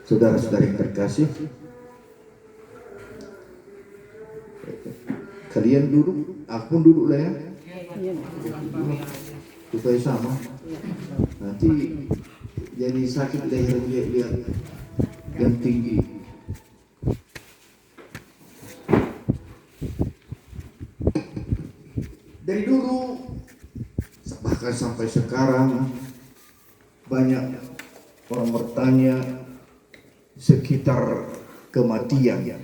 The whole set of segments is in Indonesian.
Saudara-saudari yang terkasih, kalian duduk, aku pun duduk lah ya, supaya sama. Nanti jadi sakit leher lihat yang tinggi. Dari dulu bahkan sampai sekarang banyak orang bertanya sekitar kematian.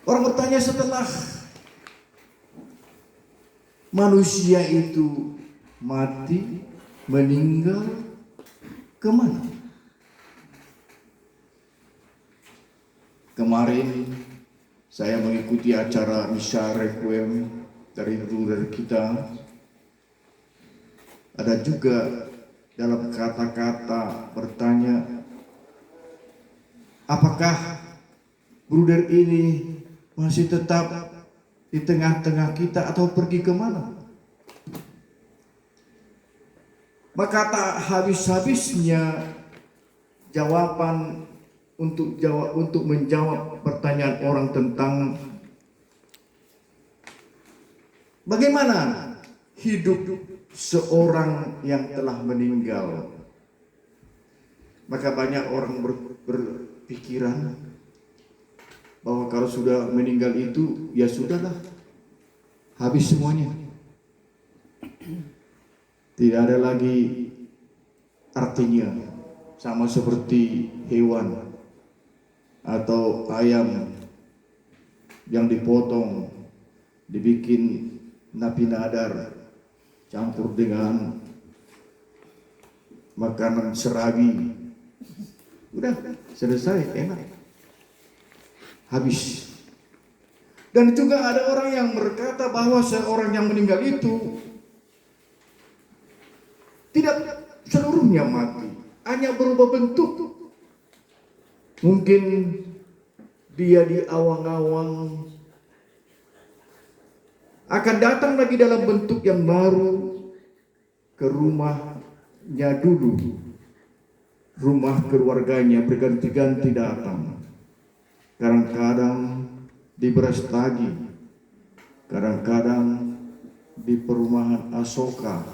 Orang bertanya setelah manusia itu mati, meninggal, kemana? Kemarin saya mengikuti acara misa requiem dari leluhur kita. Ada juga dalam kata-kata bertanya, apakah bruder ini masih tetap di tengah-tengah kita atau pergi kemana? Maka tak habis-habisnya jawaban untuk menjawab pertanyaan orang tentang bagaimana hidup seorang yang telah meninggal. Maka banyak orang berpikiran bahwa kalau sudah meninggal itu ya sudahlah, habis semuanya. Tidak ada lagi artinya, sama seperti hewan atau ayam yang dipotong, dibikin napi nadar, campur dengan makanan serabi, udah selesai, enak, habis. Dan juga ada orang yang berkata bahwa seorang yang meninggal itu tidak seluruhnya mati, hanya berubah bentuk. Mungkin dia di awang-awang akan datang lagi dalam bentuk yang baru ke rumahnya dulu. Rumah keluarganya berganti-ganti datang. Kadang-kadang di Brastagi, kadang-kadang di perumahan Asoka,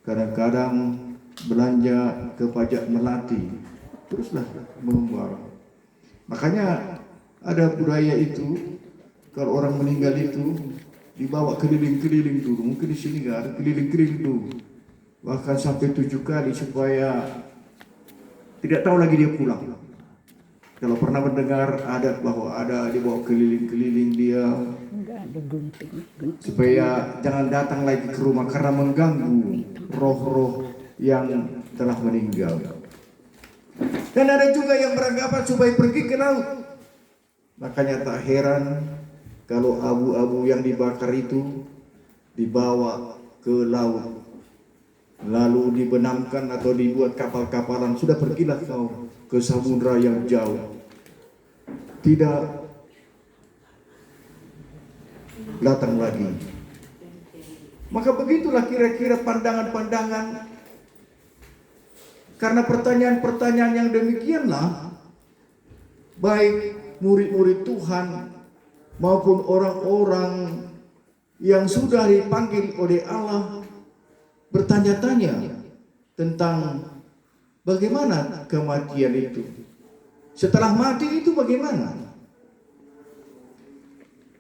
kadang-kadang belanja ke Pajak Melati. Teruslah mengembara. Makanya ada budaya itu, kalau orang meninggal itu dibawa keliling-keliling dulu. Mungkin di sini nggak ada, keliling-keliling dulu, bahkan sampai 7 kali supaya tidak tahu lagi dia pulang. Kalau pernah mendengar adat bahwa ada dibawa keliling-keliling dia supaya jangan datang lagi ke rumah karena mengganggu roh-roh yang telah meninggal. Dan ada juga yang beranggapan supaya pergi ke laut. Makanya tak heran kalau abu-abu yang dibakar itu dibawa ke laut, lalu dibenamkan atau dibuat kapal-kapalan. Sudah pergilah kau ke samudra yang jauh, tidak datang lagi. Maka begitulah kira-kira pandangan-pandangan. Karena pertanyaan-pertanyaan yang demikianlah, baik murid-murid Tuhan maupun orang-orang yang sudah dipanggil oleh Allah bertanya-tanya tentang bagaimana kematian itu. Setelah mati itu bagaimana?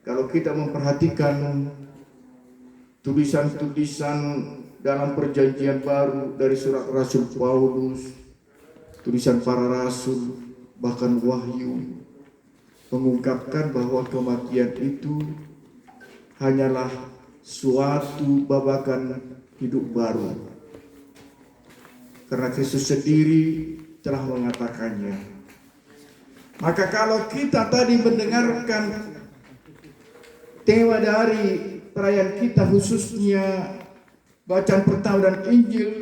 Kalau kita memperhatikan tulisan-tulisan dalam perjanjian baru dari surat Rasul Paulus, tulisan para rasul, bahkan wahyu, mengungkapkan bahwa kematian itu hanyalah suatu babakan hidup baru. Karena Kristus sendiri telah mengatakannya. Maka kalau kita tadi mendengarkan tema dari perayaan kita, khususnya bacaan pertama dan Injil,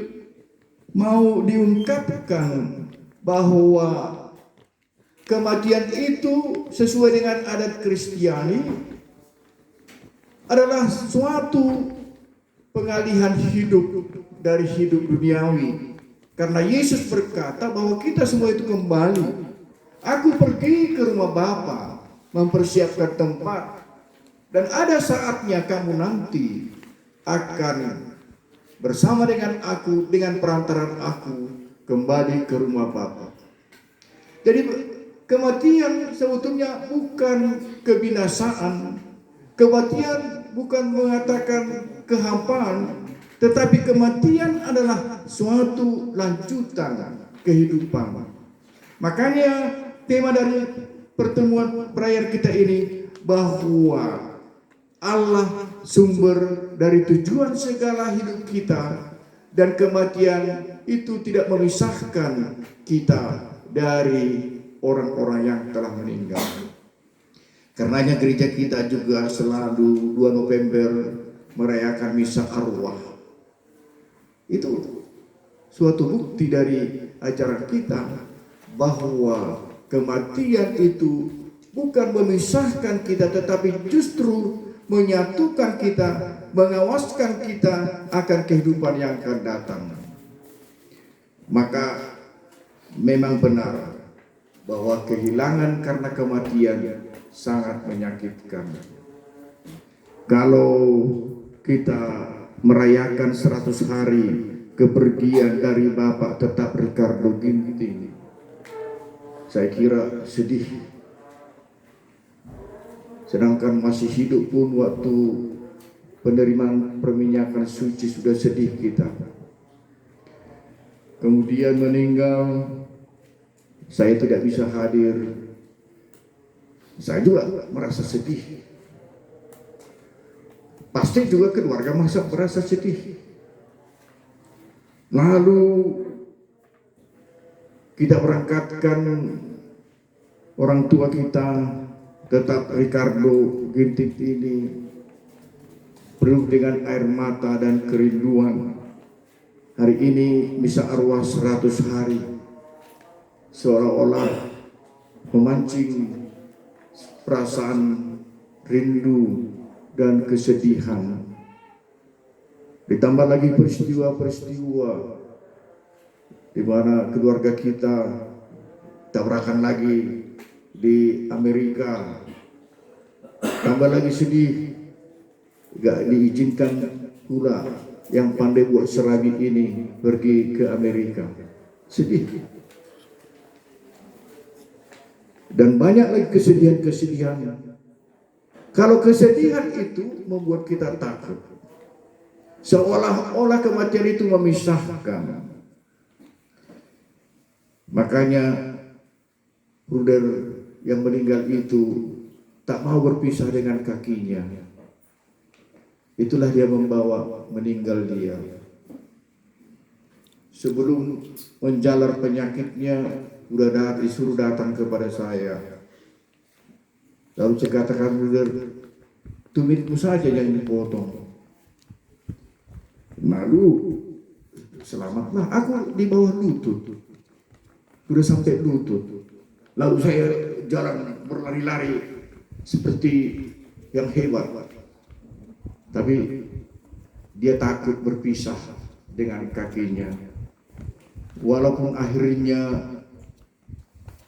mau diungkapkan bahwa kematian itu sesuai dengan adat Kristiani adalah suatu pengalihan hidup dari hidup duniawi. Karena Yesus berkata bahwa kita semua itu kembali. Aku pergi ke rumah Bapa, mempersiapkan tempat, dan ada saatnya kamu nanti akan bersama dengan aku, dengan perantaran aku, kembali ke rumah Bapa. Jadi kematian sebetulnya bukan kebinasaan, kematian bukan mengatakan kehampaan, tetapi kematian adalah suatu lanjutan kehidupan. Makanya tema dari pertemuan perayaan kita ini bahwa Allah sumber dari tujuan segala hidup kita, dan kematian itu tidak memisahkan kita dari orang-orang yang telah meninggal. Karenanya gereja kita juga selalu 2 November merayakan misa arwah. Itu suatu bukti dari ajaran kita bahwa kematian itu bukan memisahkan kita, tetapi justru menyatukan kita, mengawaskan kita akan kehidupan yang akan datang. Maka memang benar bahwa kehilangan karena kematian sangat menyakitkan. Kalau kita merayakan 100 hari kepergian dari Bapak Tetap Ricardo Ginting, saya kira sedih. Sedangkan masih hidup pun waktu penerimaan perminyakan suci sudah sedih kita. Kemudian meninggal, saya tidak bisa hadir. Saya juga merasa sedih. Pasti juga keluarga merasa sedih. Lalu kita berangkatkan orang tua kita Tetap Ricardo Ginting ini penuh dengan air mata dan kerinduan. Hari ini misa arwah 100 hari seolah-olah memancing perasaan rindu dan kesedihan. Ditambah lagi peristiwa-peristiwa di mana keluarga kita tabrakan lagi di Amerika. Tambah lagi sedih, gak diizinkan pula yang pandai buat serabi ini pergi ke Amerika. Sedih. Dan banyak lagi kesedihan-kesedihan. Kalau kesedihan itu membuat kita takut, seolah-olah kematian itu memisahkan. Makanya bruder yang meninggal itu tak mau berpisah dengan kakinya. Itulah dia membawa meninggal dia. Sebelum menjalar penyakitnya, disuruh datang kepada saya. Lalu saya katakan, bruder, tumitmu saja yang dipotong. Lalu selamatlah, aku di bawah lutut. Sudah sampai lutut. Lalu saya jalan berlari-lari seperti yang hebat. Tapi dia takut berpisah dengan kakinya. Walaupun akhirnya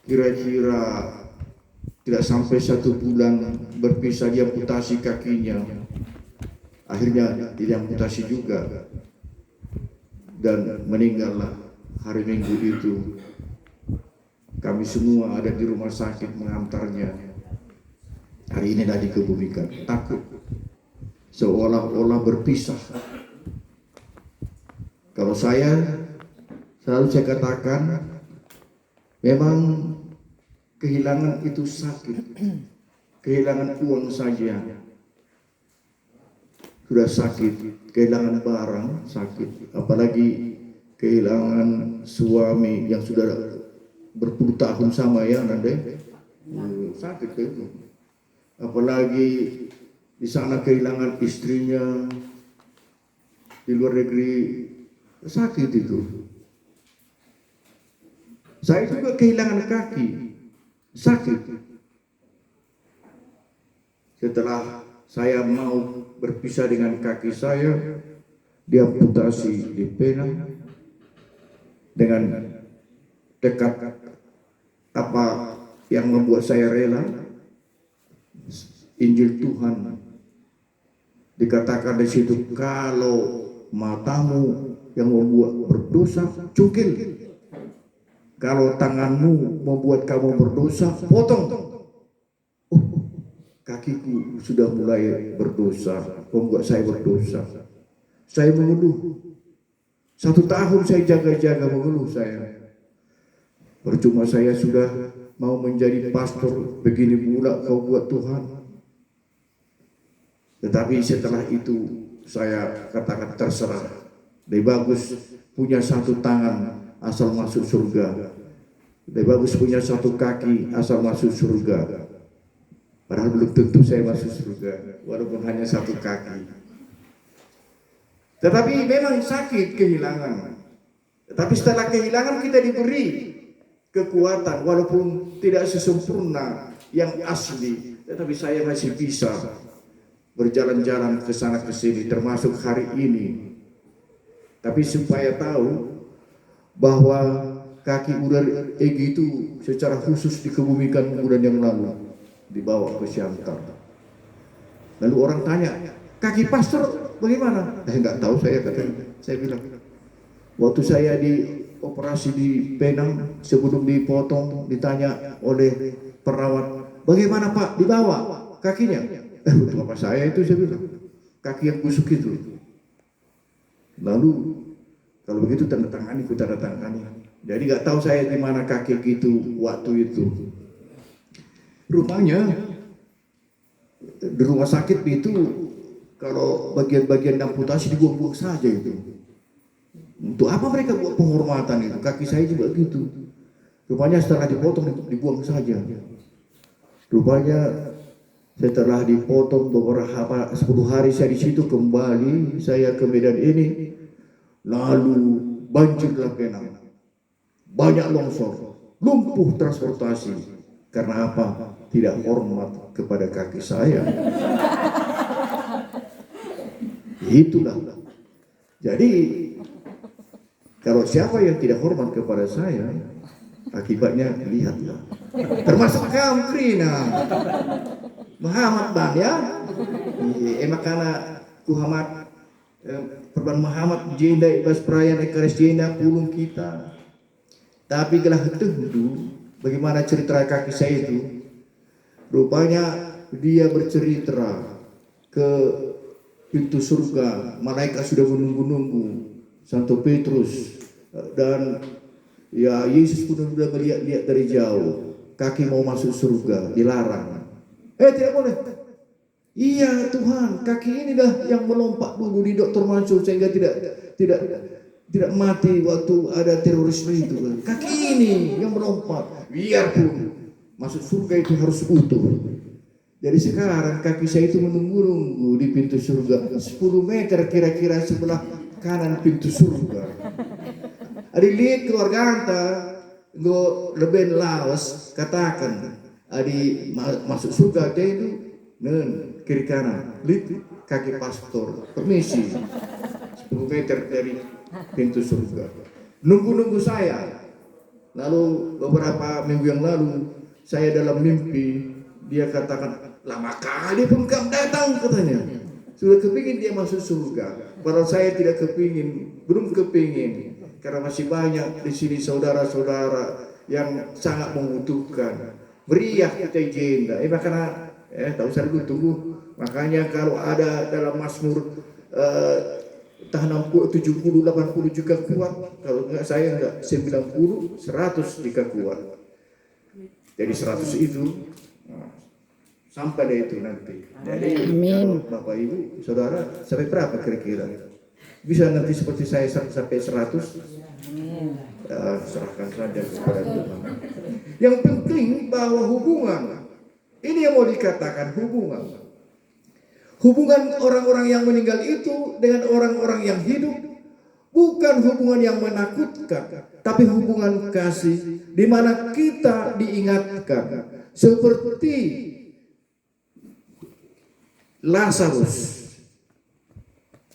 kira-kira tidak sampai 1 bulan berpisah, dia amputasi kakinya. Akhirnya dia amputasi juga. Dan meninggallah hari Minggu itu. Kami semua ada di rumah sakit mengantarnya. Hari ini dah dikebumikan. Takut. Seolah-olah berpisah. Kalau selalu saya katakan, memang kehilangan itu sakit. Kehilangan uang saja sudah sakit. Kehilangan barang sakit. Apalagi kehilangan suami yang sudah berpuluh tahun sama ya nanti sakit itu. Apalagi di sana kehilangan istrinya, di luar negeri sakit itu. Saya juga kehilangan kaki, sakit. Setelah saya mau berpisah dengan kaki saya, diamputasi di Penang dengan tekad apa yang membuat saya rela. Injil Tuhan dikatakan di situ, kalau matamu yang membuat berdosa, cungkil. Kalau tanganmu membuat kamu berdosa, potong. Oh, kakiku sudah mulai berdosa, membuat saya berdosa. Saya mengeluh. 1 tahun saya jaga-jaga mengeluh saya. Percuma saya sudah mau menjadi pastor, begini pula kau buat Tuhan. Tetapi setelah itu saya katakan terserah. Lebih bagus punya 1 tangan asal masuk surga. Lebih bagus punya 1 kaki asal masuk surga. Padahal belum tentu saya masuk surga, walaupun hanya 1 kaki. Tetapi memang sakit kehilangan. Tetapi setelah kehilangan kita diberi kekuatan, walaupun tidak sesempurna yang asli. Tetapi saya masih bisa berjalan-jalan ke sana ke sini, termasuk hari ini. Tapi supaya tahu bahwa kaki ular Egy itu secara khusus dikebumikan bulan yang lalu, dibawa ke Siantar. Lalu orang tanya, kaki pastor bagaimana? Enggak tahu saya, katanya. Saya bilang, waktu saya di operasi di Penang, sebelum dipotong ditanya oleh perawat, bagaimana Pak, dibawa kakinya? Untuk apa saya itu, saya bilang, kaki yang busuk itu. Lalu kalau begitu tanda tangani, ku tanda tangani. Jadi nggak tahu saya di mana kaki itu waktu itu. Rupanya di rumah sakit itu kalau bagian-bagian amputasi dibuang-buang saja itu. Untuk apa mereka buat penghormatan itu? Kaki saya juga gitu. Rupanya setelah dipotong dibuang saja. Rupanya setelah dipotong beberapa 10 hari saya di situ, kembali saya ke Medan ini, lalu banjirlah Penang, banyak longsor, lumpuh transportasi. Karena apa? Tidak hormat kepada kaki saya. Itulah. Jadi kalau siapa yang tidak hormat kepada saya, akibatnya lihatlah. Termasuk kamu, Krina. Muhammad ban ya, makana kuhamat perban Muhammad jenda ibas perayaan ekaris jenda pulung kita. Tapi gelah tentu bagaimana cerita kaki saya itu. Rupanya dia bercerita ke pintu surga, malaikat sudah menunggu-nunggu, Santo Petrus dan ya Yesus pun sudah melihat dari jauh, kaki mau masuk surga dilarang. Tidak boleh. Iya Tuhan, kaki ini dah yang melompat dulu di Dr. Mansur sehingga tidak mati waktu ada terorisme itu. Kaki ini yang melompat, biarpun masuk surga itu harus utuh. Jadi sekarang kaki saya itu menunggu-nunggu di pintu surga, 10 meter kira-kira sebelah kanan pintu surga. Ada lihat keluarga anta, go lebih lawas katakan. Adi masuk surga dia itu kiri kanan, lihat kaki pastor, permisi 10 meter dari pintu surga. Nunggu-nunggu saya. Lalu beberapa minggu yang lalu saya dalam mimpi, dia katakan, lama kali pun kamu datang, katanya. Sudah kepingin dia masuk surga. Padahal saya tidak kepingin, belum kepingin, karena masih banyak di sini saudara-saudara yang sangat membutuhkan. Meriah kita jenda. Makanya tahu saya dulu tunggu. Makanya kalau ada dalam Mazmur entah 60, 70, 80 juga kuat. Kalau enggak saya enggak 90, 100 jika kuat. Jadi 100 itu sampai deh itu nanti. Jadi kalau Bapak Ibu, Saudara sampai berapa kira-kira? Bisa nanti seperti saya sampai 100? Serahkan saja kepada Tuhan. Yang penting bahwa hubungan, ini yang mau dikatakan hubungan orang-orang yang meninggal itu dengan orang-orang yang hidup bukan hubungan yang menakutkan, tapi hubungan kasih di mana kita diingatkan seperti Lazarus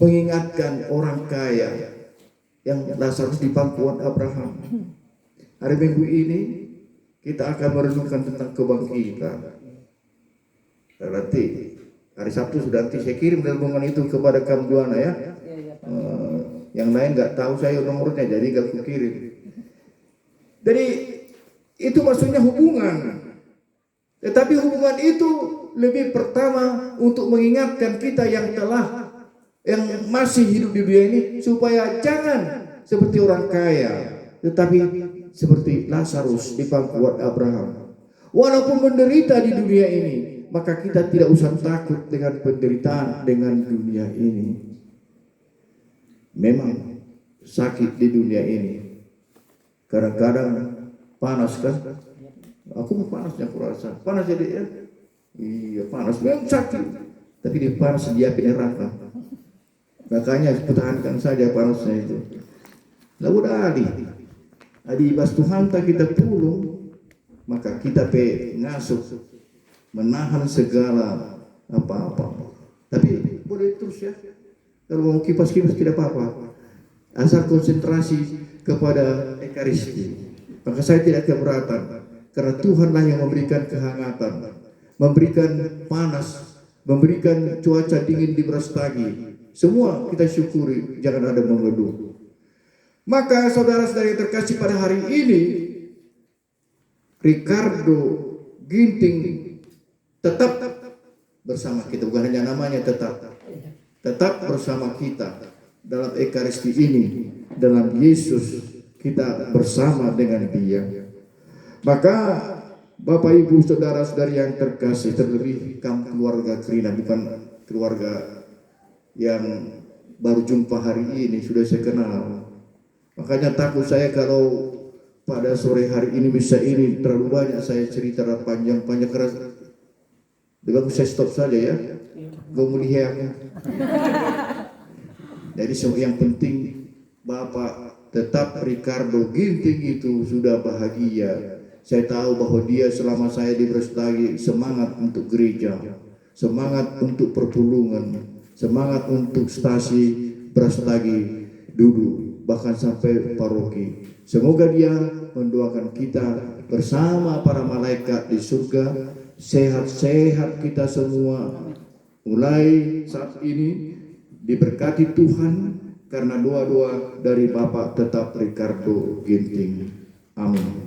mengingatkan orang kaya yang Lazarus di pangkuan Abraham. Hari Minggu ini kita akan merenungkan tentang kebangkitan. Nanti hari Sabtu sudah nanti saya kirim renungan itu kepada kamu Juana ya. Yang lain nggak tahu saya nomornya, jadi nggak aku kirim. Jadi itu maksudnya hubungan. Tetapi hubungan itu lebih pertama untuk mengingatkan kita yang masih hidup di dunia ini supaya jangan seperti orang kaya, tetapi seperti Lazarus di pangkuan Abraham. Walaupun menderita di dunia ini, maka kita tidak usah takut dengan penderitaan dengan dunia ini. Memang sakit di dunia ini. Kadang-kadang panas kan? Aku panasnya aku rasa. Panas jadi ya? Iya panas. Memang sakit. Tapi di panas di api neraka. Makanya pertahankan saja panasnya itu. Lalu adi bas Tuhan tak kita pulung, maka kita ngasuh menahan segala apa-apa. Tapi boleh terus ya. Kalau mau kipas-kipas tidak apa-apa. Asal konsentrasi kepada Ekaristi. Maka saya tidak keberatan. Karena Tuhanlah yang memberikan kehangatan, memberikan panas, memberikan cuaca dingin di Brastagi. Semua kita syukuri, jangan ada mengeluh. Maka saudara-saudara yang terkasih pada hari ini, Ricardo Ginting tetap bersama kita, bukan hanya namanya tetap bersama kita dalam Ekaristi ini, dalam Yesus kita bersama dengan Dia. Maka Bapak Ibu saudara-saudari yang terkasih, terlebih kamu keluarga Krina, bukan keluarga yang baru jumpa hari ini, sudah saya kenal. Makanya takut saya kalau pada sore hari ini bisa ini terlalu banyak saya cerita panjang-panjang keras. Dengan saya stop saja ya. Gue melihat. Jadi yang penting Bapak tetap Ricardo Ginting itu sudah bahagia. Saya tahu bahwa dia selama saya di Brastagi semangat untuk gereja, semangat untuk perpulungan, semangat untuk stasi Brastagi dulu, bahkan sampai paroki. Semoga dia mendoakan kita bersama para malaikat di surga, sehat-sehat kita semua. Mulai saat ini diberkati Tuhan karena doa-doa dari Bapak tetap Ricardo Ginting. Amin.